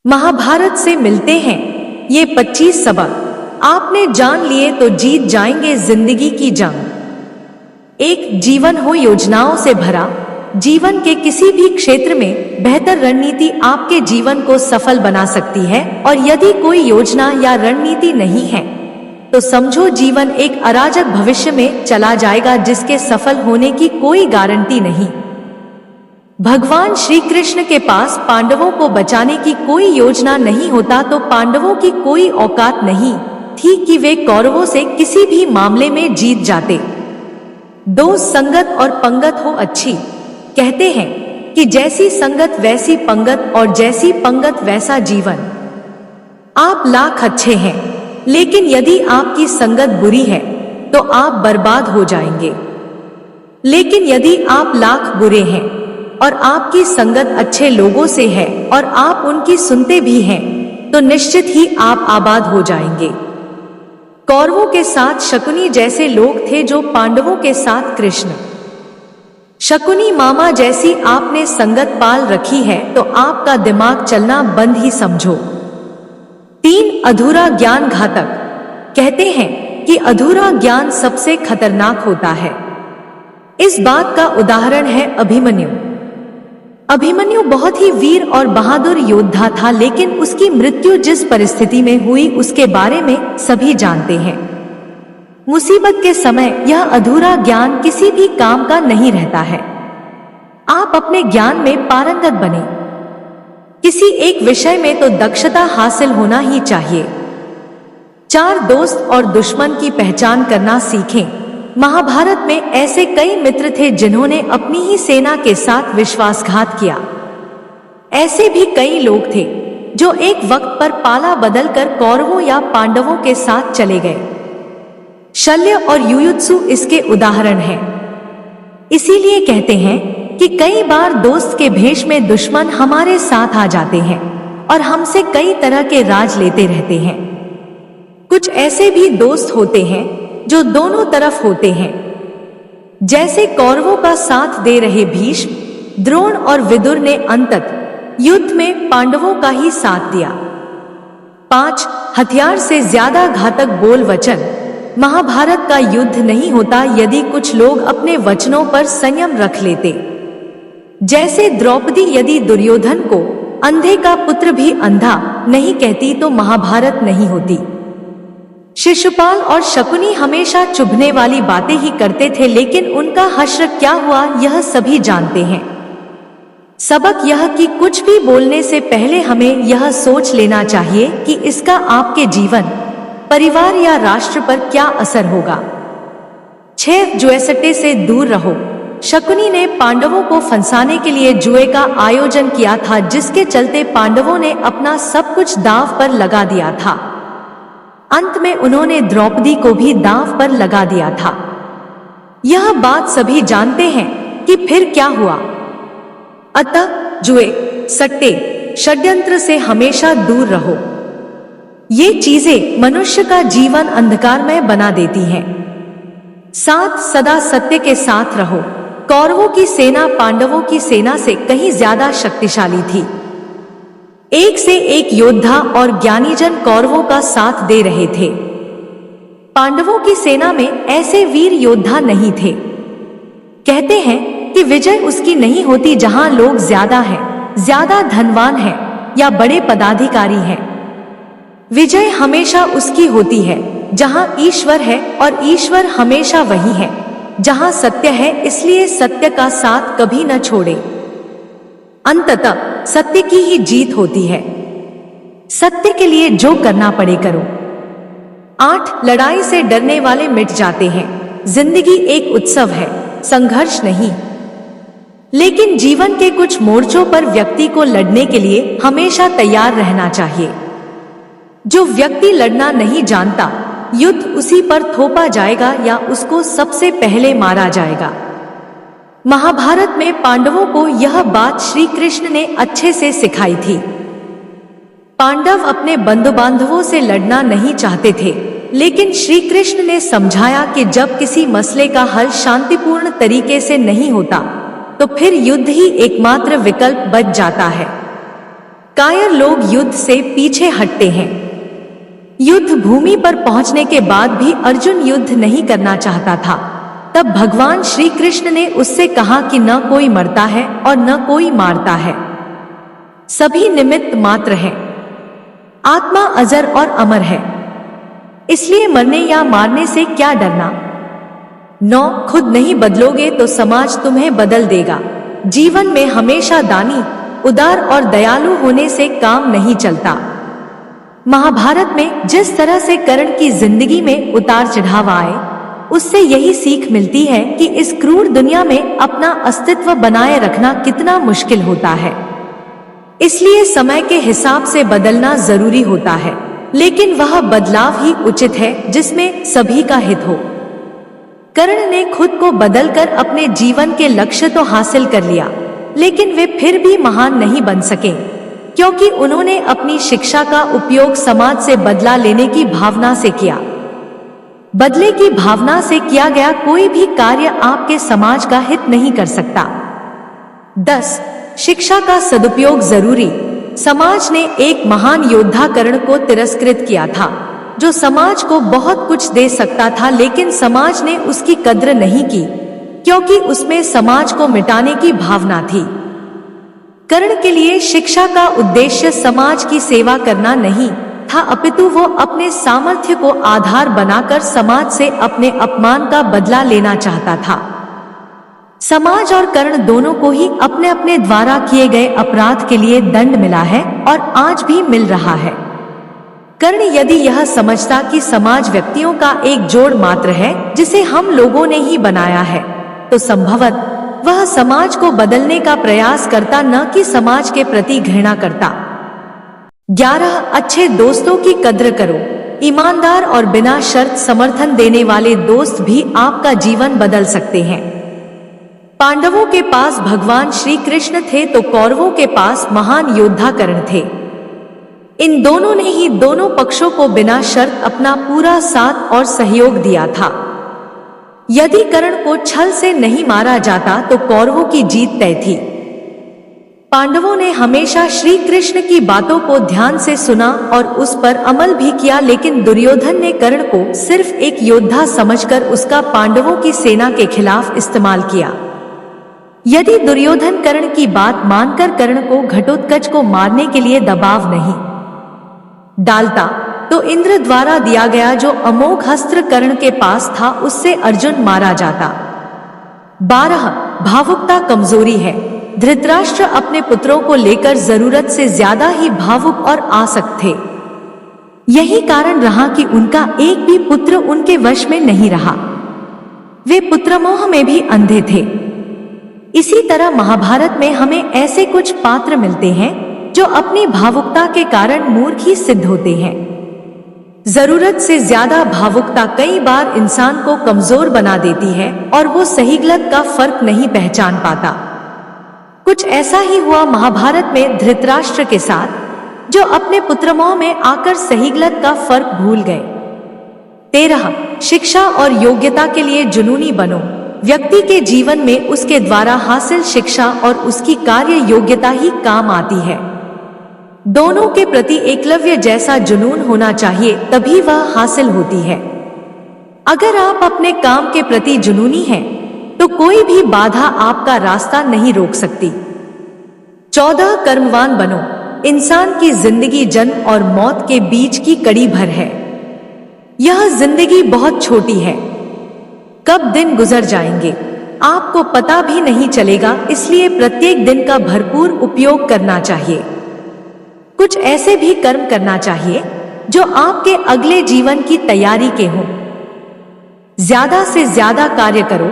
महाभारत से मिलते हैं ये 25 सबक। आपने जान लिए तो जीत जाएंगे जिंदगी की जंग। एक जीवन हो योजनाओं से भरा। जीवन के किसी भी क्षेत्र में बेहतर रणनीति आपके जीवन को सफल बना सकती है, और यदि कोई योजना या रणनीति नहीं है तो समझो जीवन एक अराजक भविष्य में चला जाएगा जिसके सफल होने की कोई गारंटी नहीं। भगवान श्री कृष्ण के पास पांडवों को बचाने की कोई योजना नहीं होता तो पांडवों की कोई औकात नहीं थी कि वे कौरवों से किसी भी मामले में जीत जाते। दोस्त संगत और पंगत हो अच्छी। कहते हैं कि जैसी संगत वैसी पंगत और जैसी पंगत वैसा जीवन। आप लाख अच्छे हैं, लेकिन यदि आपकी संगत बुरी है तो आप बर्बाद हो जाएंगे। लेकिन यदि आप लाख बुरे हैं और आपकी संगत अच्छे लोगों से है और आप उनकी सुनते भी हैं तो निश्चित ही आप आबाद हो जाएंगे। कौरवों के साथ शकुनी जैसे लोग थे जो पांडवों के साथ कृष्ण। शकुनी मामा जैसी आपने संगत पाल रखी है तो आपका दिमाग चलना बंद ही समझो। 3 अधूरा ज्ञान घातक। कहते हैं कि अधूरा ज्ञान सबसे खतरनाक होता है। इस बात का उदाहरण है अभिमन्यु। अभिमन्यु बहुत ही वीर और बहादुर योद्धा था, लेकिन उसकी मृत्यु जिस परिस्थिति में हुई उसके बारे में सभी जानते हैं। मुसीबत के समय यह अधूरा ज्ञान किसी भी काम का नहीं रहता है। आप अपने ज्ञान में पारंगत बने। किसी एक विषय में तो दक्षता हासिल होना ही चाहिए। 4 दोस्त और दुश्मन की पहचान करना सीखें। महाभारत में ऐसे कई मित्र थे जिन्होंने अपनी ही सेना के साथ विश्वासघात किया। ऐसे भी कई लोग थे जो एक वक्त पर पाला बदलकर कौरवों या पांडवों के साथ चले गए। शल्य और युयुत्सु इसके उदाहरण हैं। इसीलिए कहते हैं कि कई बार दोस्त के भेष में दुश्मन हमारे साथ आ जाते हैं और हमसे कई तरह के राज लेते रहते हैं। कुछ ऐसे भी दोस्त होते हैं जो दोनों तरफ होते हैं, जैसे कौरवों का साथ दे रहे भीष्म, द्रोण और विदुर ने अंततः युद्ध में पांडवों का ही साथ दिया। 5 हथियार से ज्यादा घातक बोल वचन। महाभारत का युद्ध नहीं होता यदि कुछ लोग अपने वचनों पर संयम रख लेते। जैसे द्रौपदी यदि दुर्योधन को अंधे का पुत्र भी अंधा नहीं कहती तो महाभारत नहीं होती। शिशुपाल और शकुनी हमेशा चुभने वाली बातें ही करते थे, लेकिन उनका हश्र क्या हुआ यह सभी जानते हैं। सबक यह कि कुछ भी बोलने से पहले हमें यह सोच लेना चाहिए कि इसका आपके जीवन, परिवार या राष्ट्र पर क्या असर होगा। 6 जुएसट्टे से दूर रहो। शकुनी ने पांडवों को फंसाने के लिए जुए का आयोजन किया था, जिसके चलते पांडवों ने अपना सब कुछ दांव पर लगा दिया था। अंत में उन्होंने द्रौपदी को भी दांव पर लगा दिया था। यह बात सभी जानते हैं कि फिर क्या हुआ। अतः जुए, सट्टे, षड्यंत्र से हमेशा दूर रहो। ये चीजें मनुष्य का जीवन अंधकारमय बना देती हैं। साथ सदा सत्य के साथ रहो। कौरवों की सेना पांडवों की सेना से कहीं ज्यादा शक्तिशाली थी। एक से एक योद्धा और ज्ञानीजन कौरवों का साथ दे रहे थे। पांडवों की सेना में ऐसे वीर योद्धा नहीं थे। कहते हैं कि विजय उसकी नहीं होती जहां लोग ज्यादा हैं, ज्यादा धनवान हैं या बड़े पदाधिकारी हैं। विजय हमेशा उसकी होती है जहां ईश्वर है, और ईश्वर हमेशा वही है जहां सत्य है। इसलिए सत्य का साथ कभी न छोड़े। अंततः सत्य की ही जीत होती है। सत्य के लिए जो करना पड़े करो। 8 लड़ाई से डरने वाले मिट जाते हैं। जिंदगी एक उत्सव है, संघर्ष नहीं। लेकिन जीवन के कुछ मोर्चों पर व्यक्ति को लड़ने के लिए हमेशा तैयार रहना चाहिए। जो व्यक्ति लड़ना नहीं जानता, युद्ध उसी पर थोपा जाएगा या उसको सबसे पहले मारा जाएगा। महाभारत में पांडवों को यह बात श्री कृष्ण ने अच्छे से सिखाई थी। पांडव अपने बंधु बांधवों से लड़ना नहीं चाहते थे, लेकिन श्री कृष्ण ने समझाया कि जब किसी मसले का हल शांतिपूर्ण तरीके से नहीं होता तो फिर युद्ध ही एकमात्र विकल्प बच जाता है। कायर लोग युद्ध से पीछे हटते हैं। युद्ध भूमि पर पहुंचने के बाद भी अर्जुन युद्ध नहीं करना चाहता था। तब भगवान श्री कृष्ण ने उससे कहा कि न कोई मरता है और न कोई मारता है, सभी निमित्त मात्र हैं। आत्मा अजर और अमर है, इसलिए मरने या मारने से क्या डरना। 9 खुद नहीं बदलोगे तो समाज तुम्हें बदल देगा। जीवन में हमेशा दानी, उदार और दयालु होने से काम नहीं चलता। महाभारत में जिस तरह से कर्ण की जिंदगी में उतार चढ़ाव आए, उससे यही सीख मिलती है कि इस क्रूर दुनिया में अपना अस्तित्व बनाए रखना कितना मुश्किल होता है। इसलिए समय के हिसाब से बदलना जरूरी होता है, लेकिन वह बदलाव ही उचित है जिसमें सभी का हित हो। कर्ण ने खुद को बदलकर अपने जीवन के लक्ष्य तो हासिल कर लिया, लेकिन वे फिर भी महान नहीं बन सके, क्योंकि उन्होंने अपनी शिक्षा का उपयोग समाज से बदला लेने की भावना से किया। बदले की भावना से किया गया कोई भी कार्य आपके समाज का हित नहीं कर सकता। 10 शिक्षा का सदुपयोग जरूरी। समाज ने एक महान योद्धा कर्ण को तिरस्कृत किया था, जो समाज को बहुत कुछ दे सकता था, लेकिन समाज ने उसकी कद्र नहीं की, क्योंकि उसमें समाज को मिटाने की भावना थी। कर्ण के लिए शिक्षा का उद्देश्य समाज की सेवा करना नहीं था, अपितु वो अपने सामर्थ्य को आधार बनाकर समाज से अपने अपमान का बदला लेना चाहता था। समाज और कर्ण दोनों को ही अपने अपने द्वारा किए गए अपराध के लिए दंड मिला है और आज भी मिल रहा है। कर्ण यदि यह समझता कि समाज व्यक्तियों का एक जोड़ मात्र है जिसे हम लोगों ने ही बनाया है, तो संभवत वह समाज को बदलने का प्रयास करता, न कि समाज के प्रति घृणा करता। 11 अच्छे दोस्तों की कद्र करो। ईमानदार और बिना शर्त समर्थन देने वाले दोस्त भी आपका जीवन बदल सकते हैं। पांडवों के पास भगवान श्री कृष्ण थे तो कौरवों के पास महान योद्धा कर्ण थे। इन दोनों ने ही दोनों पक्षों को बिना शर्त अपना पूरा साथ और सहयोग दिया था। यदि कर्ण को छल से नहीं मारा जाता तो कौरवों की जीत तय थी। पांडवों ने हमेशा श्री कृष्ण की बातों को ध्यान से सुना और उस पर अमल भी किया, लेकिन दुर्योधन ने कर्ण को सिर्फ एक योद्धा समझकर उसका पांडवों की सेना के खिलाफ इस्तेमाल किया। यदि दुर्योधन कर्ण की बात मानकर कर्ण को घटोत्कच को मारने के लिए दबाव नहीं डालता, तो इंद्र द्वारा दिया गया जो अमोघ अस्त्र कर्ण के पास था, उससे अर्जुन मारा जाता। 12 भावुकता कमजोरी है। धृतराष्ट्र अपने पुत्रों को लेकर जरूरत से ज्यादा ही भावुक और आसक्त थे। यही कारण रहा कि उनका एक भी पुत्र उनके वश में नहीं रहा। वे पुत्रमोह में भी अंधे थे। इसी तरह महाभारत में हमें ऐसे कुछ पात्र मिलते हैं जो अपनी भावुकता के कारण मूर्ख ही सिद्ध होते हैं। जरूरत से ज्यादा भावुकता कई बार इंसान को कमजोर बना देती है और वो सही गलत का फर्क नहीं पहचान पाता। कुछ ऐसा ही हुआ महाभारत में धृतराष्ट्र के साथ, जो अपने पुत्रमोह में आकर सही गलत का फर्क भूल गए। 13 शिक्षा और योग्यता के लिए जुनूनी बनो। व्यक्ति के जीवन में उसके द्वारा हासिल शिक्षा और उसकी कार्य योग्यता ही काम आती है। दोनों के प्रति एकलव्य जैसा जुनून होना चाहिए, तभी वह हासिल होती है। अगर आप अपने काम के प्रति जुनूनी हैं, तो कोई भी बाधा आपका रास्ता नहीं रोक सकती। 14 कर्मवान बनो। इंसान की जिंदगी जन्म और मौत के बीच की कड़ी भर है। यह जिंदगी बहुत छोटी है, कब दिन गुजर जाएंगे आपको पता भी नहीं चलेगा, इसलिए प्रत्येक दिन का भरपूर उपयोग करना चाहिए। कुछ ऐसे भी कर्म करना चाहिए जो आपके अगले जीवन की तैयारी के हों। ज्यादा से ज्यादा कार्य करो।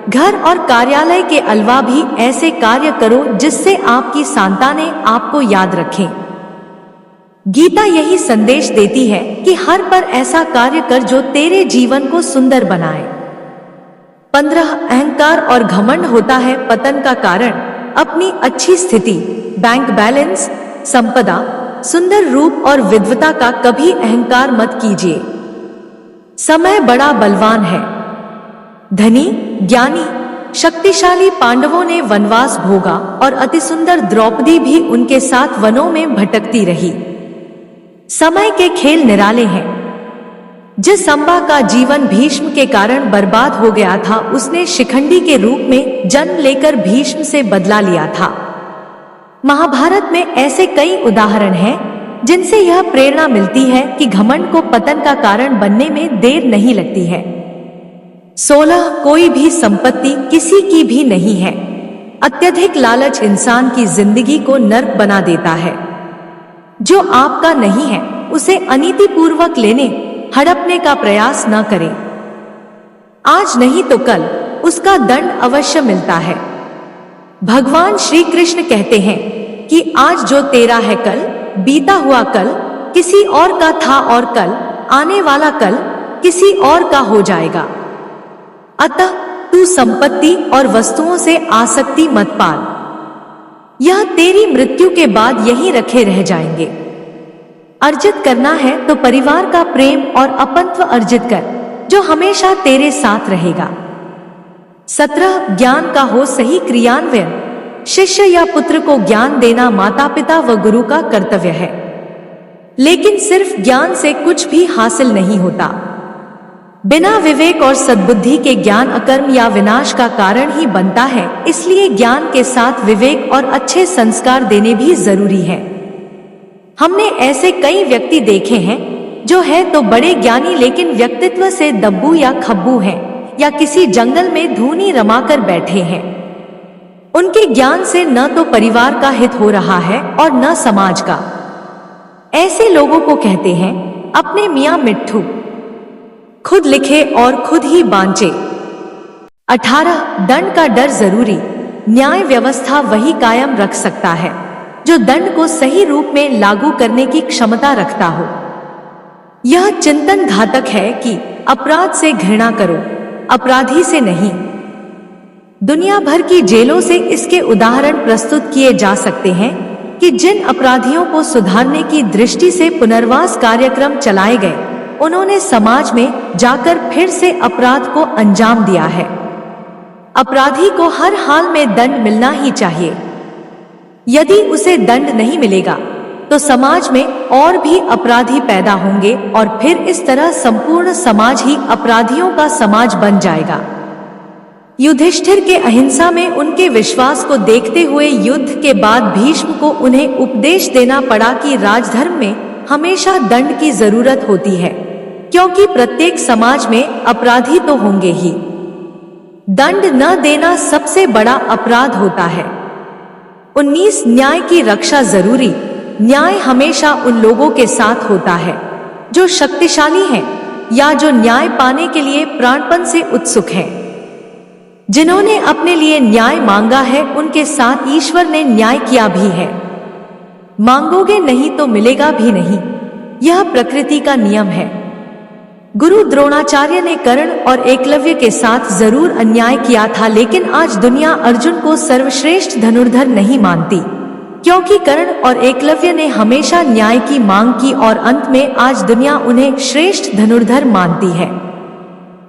घर और कार्यालय के अलावा भी ऐसे कार्य करो जिससे आपकी संतानें आपको याद रखें। गीता यही संदेश देती है कि हर पर ऐसा कार्य कर जो तेरे जीवन को सुंदर बनाए। 15 अहंकार और घमंड होता है पतन का कारण। अपनी अच्छी स्थिति, बैंक बैलेंस, संपदा, सुंदर रूप और विद्वता का कभी अहंकार मत कीजिए। समय बड़ा बलवान है। धनी, ज्ञानी, शक्तिशाली पांडवों ने वनवास भोगा और अतिसुंदर द्रौपदी भी उनके साथ वनों में भटकती रही। समय के खेल निराले हैं। जिस अम्बा का जीवन भीष्म के कारण बर्बाद हो गया था, उसने शिखंडी के रूप में जन्म लेकर भीष्म से बदला लिया था। महाभारत में ऐसे कई उदाहरण हैं जिनसे यह प्रेरणा मिलती है कि घमंड को पतन का कारण बनने में देर नहीं लगती है। 16 कोई भी संपत्ति किसी की भी नहीं है। अत्यधिक लालच इंसान की जिंदगी को नर्क बना देता है। जो आपका नहीं है उसे अनीतिपूर्वक लेने हड़पने का प्रयास न करें। आज नहीं तो कल उसका दंड अवश्य मिलता है। भगवान श्री कृष्ण कहते हैं कि आज जो तेरा है कल, बीता हुआ कल किसी और का था और कल आने वाला कल किसी और का हो जाएगा। अतः तू संपत्ति और वस्तुओं से आसक्ति मत पाल, यह तेरी मृत्यु के बाद यहीं रखे रह जाएंगे। अर्जित करना है तो परिवार का प्रेम और अपनत्व अर्जित कर, जो हमेशा तेरे साथ रहेगा। 17 ज्ञान का हो सही क्रियान्वयन। शिष्य या पुत्र को ज्ञान देना माता पिता व गुरु का कर्तव्य है, लेकिन सिर्फ ज्ञान से कुछ भी हासिल नहीं होता। बिना विवेक और सद्बुद्धि के ज्ञान अकर्म या विनाश का कारण ही बनता है। इसलिए ज्ञान के साथ विवेक और अच्छे संस्कार देने भी जरूरी है। हमने ऐसे कई व्यक्ति देखे हैं जो है तो बड़े ज्ञानी लेकिन व्यक्तित्व से दब्बू या खब्बू हैं, या किसी जंगल में धूनी रमाकर बैठे हैं। उनके ज्ञान से न तो परिवार का हित हो रहा है और न समाज का। ऐसे लोगों को कहते हैं अपने मियां मिट्ठू, खुद लिखे और खुद ही बांचे। 18 दंड का डर जरूरी। न्याय व्यवस्था वही कायम रख सकता है जो दंड को सही रूप में लागू करने की क्षमता रखता हो। यह चिंतन घातक है कि अपराध से घृणा करो, अपराधी से नहीं। दुनिया भर की जेलों से इसके उदाहरण प्रस्तुत किए जा सकते हैं कि जिन अपराधियों को सुधारने की दृष्टि से पुनर्वास कार्यक्रम चलाए गए, उन्होंने समाज में जाकर फिर से अपराध को अंजाम दिया है। अपराधी को हर हाल में दंड मिलना ही चाहिए। यदि उसे दंड नहीं मिलेगा तो समाज में और भी अपराधी पैदा होंगे और फिर इस तरह संपूर्ण समाज ही अपराधियों का समाज बन जाएगा। युधिष्ठिर के अहिंसा में उनके विश्वास को देखते हुए युद्ध के बाद भीष्म को उन्हें उपदेश देना पड़ा कि राजधर्म में हमेशा दंड की जरूरत होती है, क्योंकि प्रत्येक समाज में अपराधी तो होंगे ही। दंड न देना सबसे बड़ा अपराध होता है। 19 न्याय की रक्षा जरूरी। न्याय हमेशा उन लोगों के साथ होता है जो शक्तिशाली हैं या जो न्याय पाने के लिए प्राणपण से उत्सुक हैं। जिन्होंने अपने लिए न्याय मांगा है उनके साथ ईश्वर ने न्याय किया भी है। मांगोगे नहीं तो मिलेगा भी नहीं, यह प्रकृति का नियम है। गुरु द्रोणाचार्य ने कर्ण और एकलव्य के साथ जरूर अन्याय किया था, लेकिन आज दुनिया अर्जुन को सर्वश्रेष्ठ धनुर्धर नहीं मानती, क्योंकि कर्ण और एकलव्य ने हमेशा न्याय की मांग की और अंत में आज दुनिया उन्हें श्रेष्ठ धनुर्धर मानती है।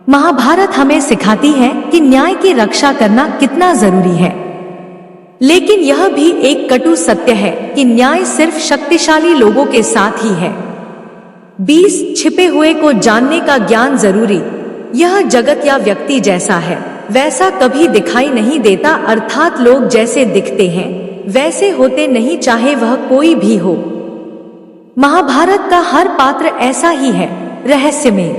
महाभारत हमें सिखाती है कि न्याय की रक्षा करना कितना जरूरी है, लेकिन यह भी एक कटु सत्य है कि न्याय सिर्फ शक्तिशाली लोगों के साथ ही है। 20 छिपे हुए को जानने का ज्ञान जरूरी। यह जगत या व्यक्ति जैसा है वैसा कभी दिखाई नहीं देता, अर्थात लोग जैसे दिखते हैं वैसे होते नहीं, चाहे वह कोई भी हो। महाभारत का हर पात्र ऐसा ही है, रहस्यमय।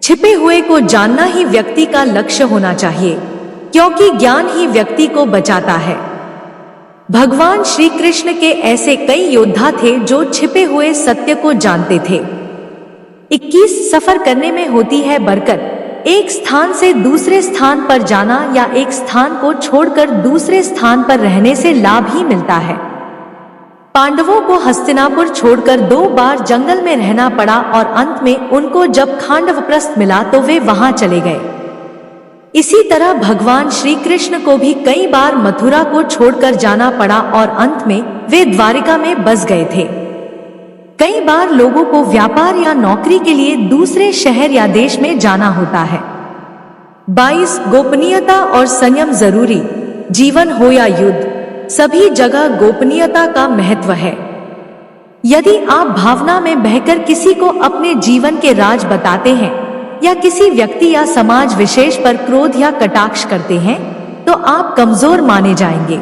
छिपे हुए को जानना ही व्यक्ति का लक्ष्य होना चाहिए, क्योंकि ज्ञान ही व्यक्ति को बचाता है। भगवान श्री कृष्ण के ऐसे कई योद्धा थे जो छिपे हुए सत्य को जानते थे। 21 सफर करने में होती है बरकत। एक स्थान से दूसरे स्थान पर जाना या एक स्थान को छोड़कर दूसरे स्थान पर रहने से लाभ ही मिलता है। पांडवों को हस्तिनापुर छोड़कर 2 बार जंगल में रहना पड़ा और अंत में उनको जब खांडवप्रस्थ मिला तो वे वहां चले गए। इसी तरह भगवान श्री कृष्ण को भी कई बार मथुरा को छोड़कर जाना पड़ा और अंत में वे द्वारिका में बस गए थे। कई बार लोगों को व्यापार या नौकरी के लिए दूसरे शहर या देश में जाना होता है। 22 गोपनीयता और संयम जरूरी। जीवन हो या युद्ध, सभी जगह गोपनीयता का महत्व है। यदि आप भावना में बहकर किसी को अपने जीवन के राज बताते हैं या किसी व्यक्ति या समाज विशेष पर क्रोध या कटाक्ष करते हैं तो आप कमजोर माने जाएंगे।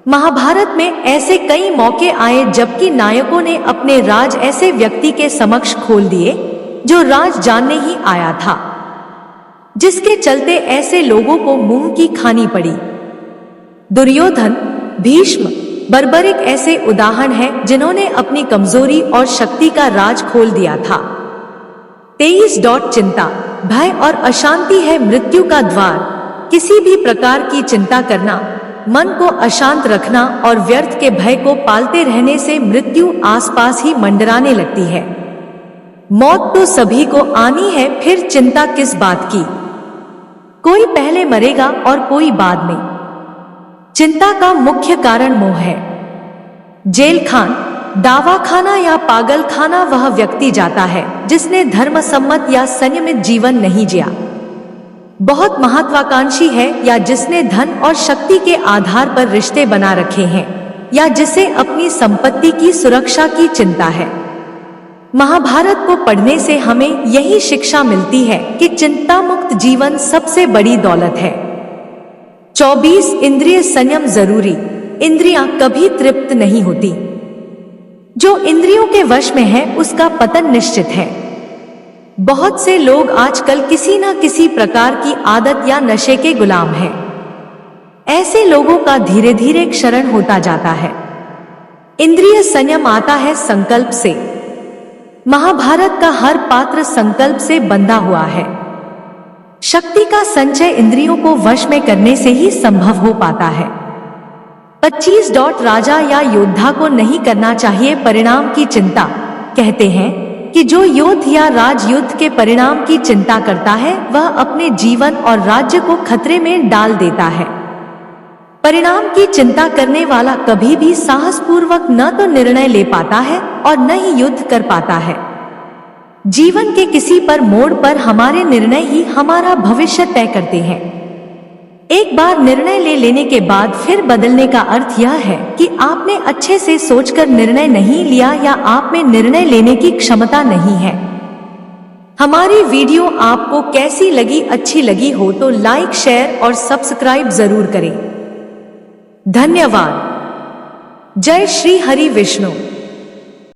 महाभारत में ऐसे कई मौके आए जबकि नायकों ने अपने राज ऐसे व्यक्ति के समक्ष खोल दिए जो राज जानने ही आया था, जिसके चलते ऐसे लोगों को मुंह की खानी पड़ी। दुर्योधन, भीष्म, बर्बरिक ऐसे उदाहरण हैं जिन्होंने अपनी कमजोरी और शक्ति का राज खोल दिया था। 23. चिंता, भय और अशांति है मृत्यु का द्वार। किसी भी प्रकार की चिंता करना, मन को अशांत रखना और व्यर्थ के भय को पालते रहने से मृत्यु आसपास ही मंडराने लगती है। मौत तो सभी को आनी है, फिर चिंता किस बात की। कोई पहले मरेगा और कोई बाद में। चिंता का मुख्य कारण मोह है। जेल खान, दावाखाना या पागल खाना वह व्यक्ति जाता है जिसने धर्मसम्मत या संयमित जीवन नहीं जिया, बहुत महत्वाकांक्षी है या जिसने धन और शक्ति के आधार पर रिश्ते बना रखे हैं या जिसे अपनी संपत्ति की सुरक्षा की चिंता है। महाभारत को पढ़ने से हमें यही शिक्षा मिलती है कि चिंता मुक्त जीवन सबसे बड़ी दौलत है। 24. इंद्रिय संयम जरूरी। इंद्रियां कभी तृप्त नहीं होती। जो इंद्रियों के वश में है उसका पतन निश्चित है। बहुत से लोग आजकल किसी न किसी प्रकार की आदत या नशे के गुलाम हैं। ऐसे लोगों का धीरे धीरे क्षरण होता जाता है। इंद्रिय संयम आता है संकल्प से। महाभारत का हर पात्र संकल्प से बंधा हुआ है। शक्ति का संचय इंद्रियों को वश में करने से ही संभव हो पाता है। 25. राजा या योद्धा को नहीं करना चाहिए परिणाम की चिंता। कहते हैं कि जो योद्ध या राजयुद्ध के परिणाम की चिंता करता है वह अपने जीवन और राज्य को खतरे में डाल देता है। परिणाम की चिंता करने वाला कभी भी साहसपूर्वक न तो निर्णय ले पाता है और न ही युद्ध कर पाता है। जीवन के किसी पर मोड़ पर हमारे निर्णय ही हमारा भविष्य तय करते हैं। एक बार निर्णय ले लेने के बाद फिर बदलने का अर्थ यह है कि आपने अच्छे से सोचकर निर्णय नहीं लिया या आप में निर्णय लेने की क्षमता नहीं है। हमारी वीडियो आपको कैसी लगी? अच्छी लगी हो तो लाइक, शेयर और सब्सक्राइब जरूर करें। धन्यवाद। जय श्री हरि विष्णु।